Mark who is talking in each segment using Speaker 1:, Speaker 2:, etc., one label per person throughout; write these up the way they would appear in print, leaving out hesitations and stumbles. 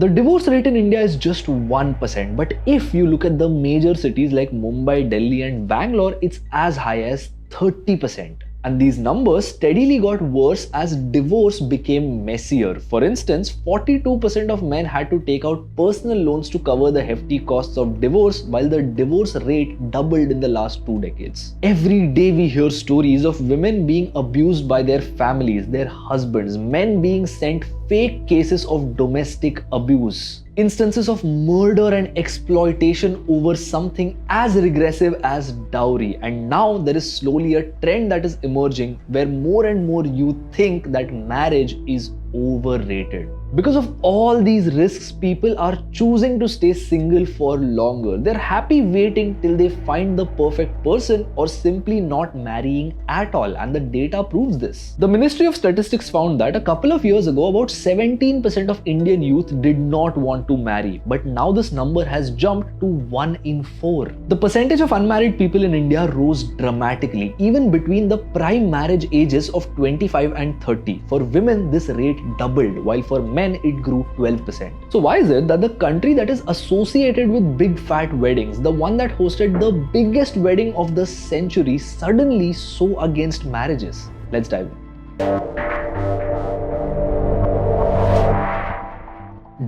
Speaker 1: The divorce rate in India is just 1%, but if you look at the major cities like Mumbai, Delhi, and Bangalore, it's as high as 30%. And these numbers steadily got worse as divorce became messier. For instance, 42% of men had to take out personal loans to cover the hefty costs of divorce, while the divorce rate doubled in the last 2 decades. Every day we hear stories of women being abused by their families, their husbands, men being sent fake cases of domestic abuse, instances of murder and exploitation over something as regressive as dowry. And now there is slowly a trend that is emerging where more and more youth think that marriage is overrated. Because of all these risks, people are choosing to stay single for longer. They're happy waiting till they find the perfect person or simply not marrying at all, and the data proves this. The Ministry of Statistics found that a couple of years ago, about 17% of Indian youth did not want to marry, but now this number has jumped to 1 in 4. The percentage of unmarried people in India rose dramatically, even between the prime marriage ages of 25 and 30. For women, this rate doubled, while for men it grew 12%. So why is it that the country that is associated with big fat weddings, the one that hosted the biggest wedding of the century, suddenly so against marriages? Let's dive in.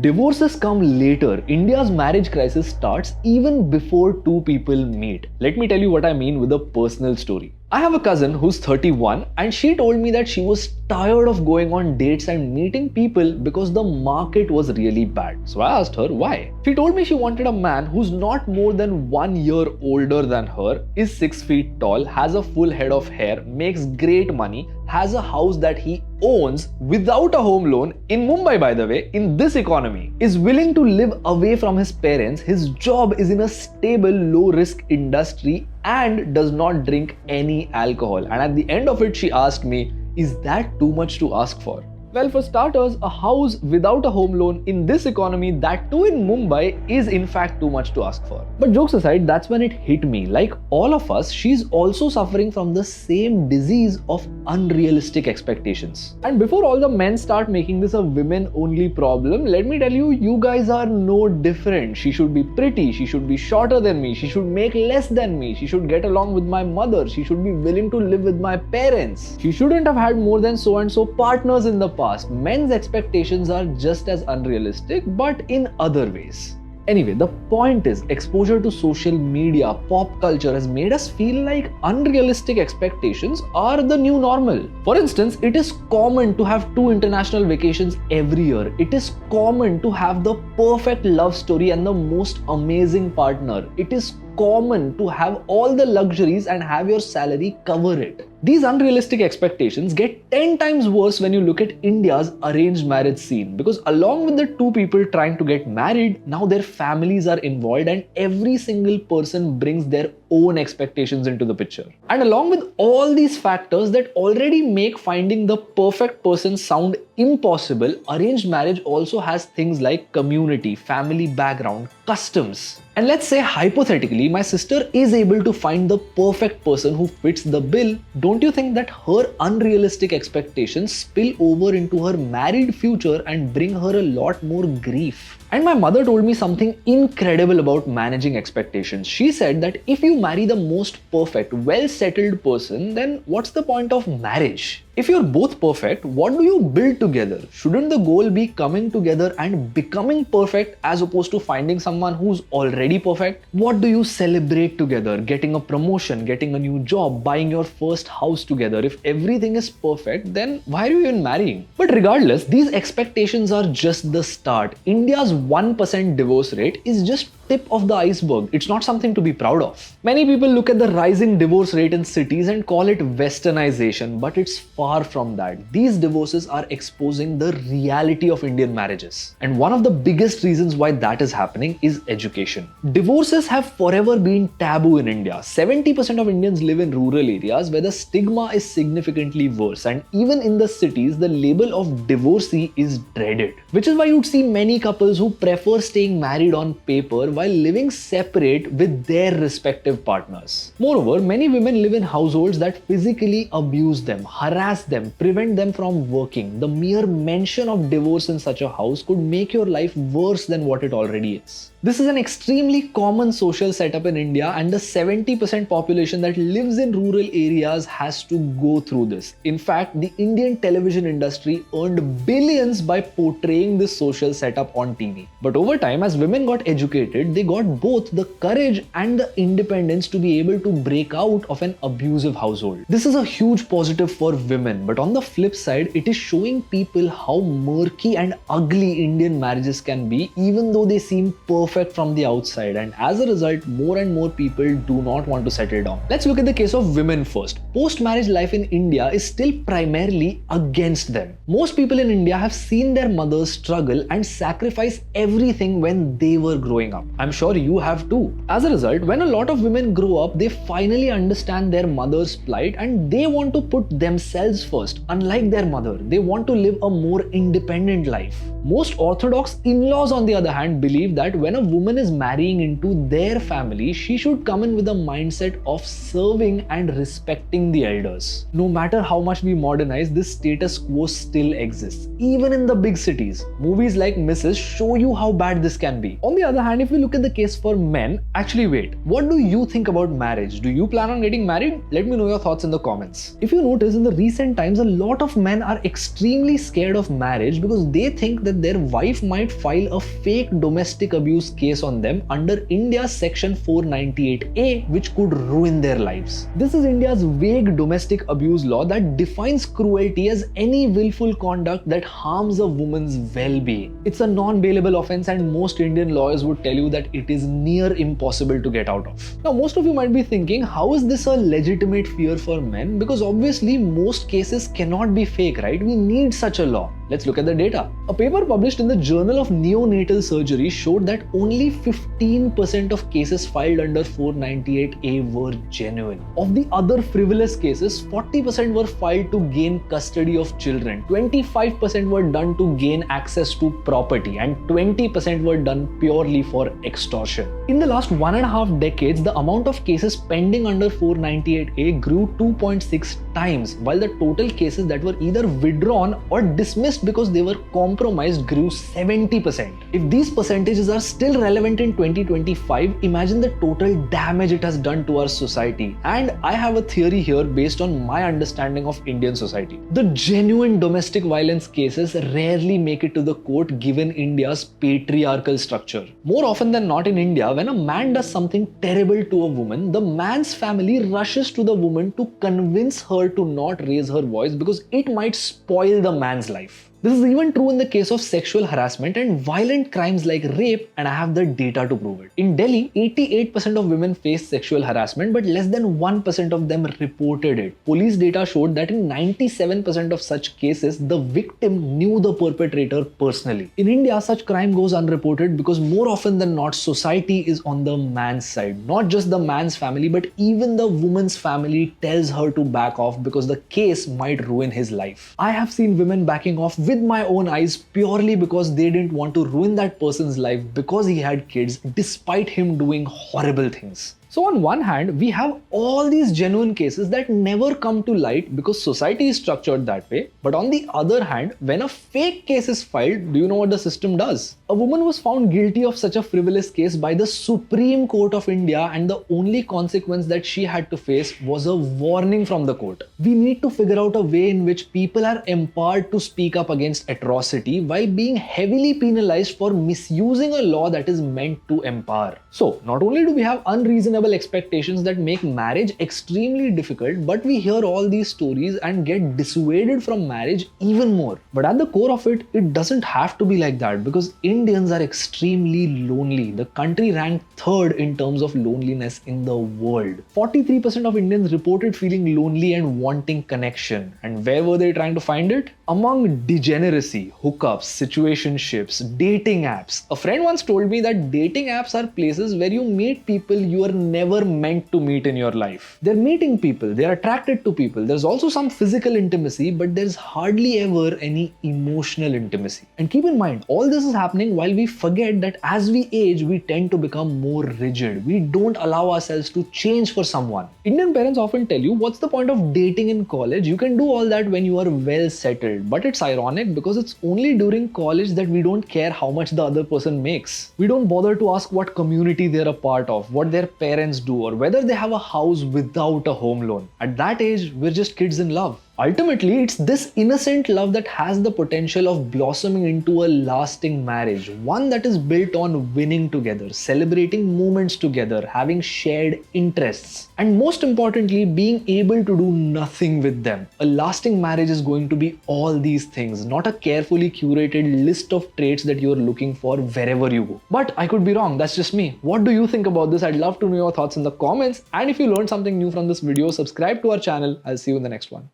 Speaker 1: Divorces come later. India's marriage crisis starts even before two people meet. Let me tell you what I mean with a personal story. I have a cousin who's 31 and she told me that she was tired of going on dates and meeting people because the market was really bad. So I asked her why. She told me she wanted a man who's not more than 1 year older than her, is 6 feet tall, has a full head of hair, makes great money, has a house that he owns without a home loan in Mumbai, by the way, in this economy, is willing to live away from his parents, his job is in a stable, low-risk industry, and does not drink any alcohol. And at the end of it, she asked me, is that too much to ask for? Well, for starters, a house without a home loan in this economy, that too in Mumbai, is in fact too much to ask for. But jokes aside, that's when it hit me. Like all of us, she's also suffering from the same disease of unrealistic expectations. And before all the men start making this a women-only problem, let me tell you, you guys are no different. She should be pretty, she should be shorter than me, she should make less than me, she should get along with my mother, she should be willing to live with my parents, she shouldn't have had more than so and so partners in the past. Men's expectations are just as unrealistic, but in other ways. Anyway, the point is, exposure to social media, pop culture has made us feel like unrealistic expectations are the new normal. For instance, it is common to have 2 international vacations every year. It is common to have the perfect love story and the most amazing partner. It is common to have all the luxuries and have your salary cover it. These unrealistic expectations get 10 times worse when you look at India's arranged marriage scene, because along with the two people trying to get married, now their families are involved and every single person brings their own expectations into the picture. And along with all these factors that already make finding the perfect person sound impossible, arranged marriage also has things like community, family background, customs. And let's say hypothetically, my sister is able to find the perfect person who fits the bill. Don't you think that her unrealistic expectations spill over into her married future and bring her a lot more grief? And my mother told me something incredible about managing expectations. She said that if you marry the most perfect, well-settled person, then what's the point of marriage? If you're both perfect, what do you build together? Shouldn't the goal be coming together and becoming perfect as opposed to finding someone who's already perfect? What do you celebrate together? Getting a promotion, getting a new job, buying your first house together. If everything is perfect, then why are you even marrying? But regardless, these expectations are just the start. India's 1% divorce rate is just tip of the iceberg. It's not something to be proud of. Many people look at the rising divorce rate in cities and call it westernization, but it's far from that. These divorces are exposing the reality of Indian marriages. And one of the biggest reasons why that is happening is education. Divorces have forever been taboo in India. 70% of Indians live in rural areas where the stigma is significantly worse, and even in the cities, the label of divorcee is dreaded. Which is why you'd see many couples who prefer staying married on paper while living separate with their respective partners. Moreover, many women live in households that physically abuse them, harass them, prevent them from working. The mere mention of divorce in such a house could make your life worse than what it already is. This is an extremely common social setup in India, and the 70% population that lives in rural areas has to go through this. In fact, the Indian television industry earned billions by portraying this social setup on TV. But over time, as women got educated, they got both the courage and the independence to be able to break out of an abusive household. This is a huge positive for women, but on the flip side, it is showing people how murky and ugly Indian marriages can be, even though they seem perfect from the outside, and as a result, more and more people do not want to settle down. Let's look at the case of women first. Post-marriage life in India is still primarily against them. Most people in India have seen their mothers struggle and sacrifice everything when they were growing up. I'm sure you have too. As a result, when a lot of women grow up, they finally understand their mother's plight and they want to put themselves first. Unlike their mother, they want to live a more independent life. Most orthodox in-laws, on the other hand, believe that when a woman is marrying into their family, she should come in with a mindset of serving and respecting the elders. No matter how much we modernize, this status quo still exists, even in the big cities. Movies like Misuse show you how bad this can be. On the other hand, if we look at the case for men, actually wait, what do you think about marriage? Do you plan on getting married? Let me know your thoughts in the comments. If you notice, in the recent times, a lot of men are extremely scared of marriage because they think that their wife might file a fake domestic abuse case on them under India's section 498A, which could ruin their lives. This is India's vague domestic abuse law that defines cruelty as any willful conduct that harms a woman's well-being. It's a non-bailable offense, and most Indian lawyers would tell you that it is near impossible to get out of. Now, most of you might be thinking, how is this a legitimate fear for men? Because obviously most cases cannot be fake, right? We need such a law. Let's look at the data. A paper published in the Journal of Neonatal Surgery showed that only 15% of cases filed under 498A were genuine. Of the other frivolous cases, 40% were filed to gain custody of children, 25% were done to gain access to property, and 20% were done purely for extortion. In the last 1.5 decades, the amount of cases pending under 498A grew 2.6 times, while the total cases that were either withdrawn or dismissed because they were compromised grew 70%. If these percentages are still relevant in 2025, imagine the total damage it has done to our society. And I have a theory here based on my understanding of Indian society. The genuine domestic violence cases rarely make it to the court given India's patriarchal structure. More often than not in India, when a man does something terrible to a woman, the man's family rushes to the woman to convince her to not raise her voice because it might spoil the man's life. This is even true in the case of sexual harassment and violent crimes like rape, and I have the data to prove it. In Delhi, 88% of women faced sexual harassment, but less than 1% of them reported it. Police data showed that in 97% of such cases, the victim knew the perpetrator personally. In India, such crime goes unreported because more often than not, society is on the man's side. Not just the man's family, but even the woman's family tells her to back off because the case might ruin his life. I have seen women backing off with my own eyes purely because they didn't want to ruin that person's life because he had kids despite him doing horrible things. So on one hand, we have all these genuine cases that never come to light because society is structured that way. But on the other hand, when a fake case is filed, do you know what the system does? A woman was found guilty of such a frivolous case by the Supreme Court of India, and the only consequence that she had to face was a warning from the court. We need to figure out a way in which people are empowered to speak up against atrocity while being heavily penalized for misusing a law that is meant to empower. So not only do we have unreasonable expectations that make marriage extremely difficult, but we hear all these stories and get dissuaded from marriage even more. But at the core of it, it doesn't have to be like that because Indians are extremely lonely. The country ranked third in terms of loneliness in the world. 43% of Indians reported feeling lonely and wanting connection. And where were they trying to find it? Among degeneracy, hookups, situationships, dating apps, a friend once told me that dating apps are places where you meet people you are never meant to meet in your life. They're meeting people, they're attracted to people. There's also some physical intimacy, but there's hardly ever any emotional intimacy. And keep in mind, all this is happening while we forget that as we age, we tend to become more rigid. We don't allow ourselves to change for someone. Indian parents often tell you, what's the point of dating in college? You can do all that when you are well settled. But it's ironic because it's only during college that we don't care how much the other person makes. We don't bother to ask what community they're a part of, what their parents do, or whether they have a house without a home loan. At that age, we're just kids in love. Ultimately, it's this innocent love that has the potential of blossoming into a lasting marriage, one that is built on winning together, celebrating moments together, having shared interests, and most importantly, being able to do nothing with them. A lasting marriage is going to be all these things, not a carefully curated list of traits that you're looking for wherever you go. But I could be wrong, that's just me. What do you think about this? I'd love to know your thoughts in the comments. And if you learned something new from this video, subscribe to our channel. I'll see you in the next one.